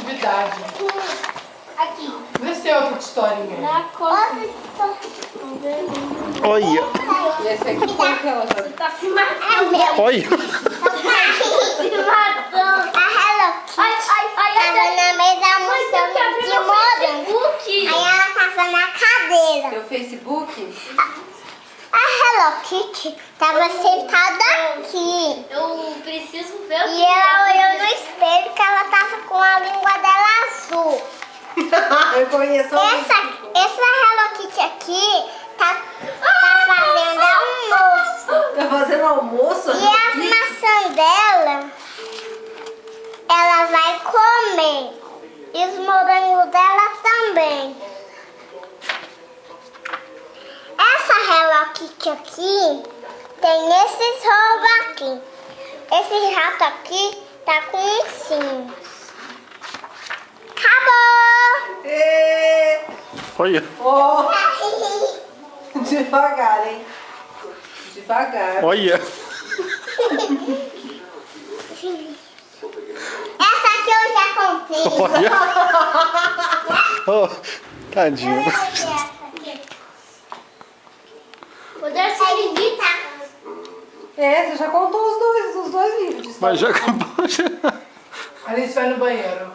atividade. Aqui. Vê se tem outra historinha. Na costa. Olha. E esse aqui, como que ela tá? Você tá se matando. Olha. Se matando. A Hello Kitty tava na mesa mostrando de morango. Aí ela tava na cadeira. Teu Facebook? A Hello Kitty tava sentada aqui. Eu preciso ver o que. E ela olhou no espelho que ela tava com a língua dela azul. Eu conheço Essa Hello Kitty aqui tá fazendo almoço. Tá fazendo almoço? E as maçãs dela, ela vai comer. E os morangos dela também. Essa Hello Kitty aqui tem esses ovos aqui. Esse rato aqui tá com ursinhos. Acabou! Ê! Olha. Ó, devagar, hein? Devagar. Olha. Essa aqui eu já comprei. Olha. Oh, tadinho. O Darcy limita. É, você já contou os dois livros de história. Mas já acabou. Alice vai no banheiro.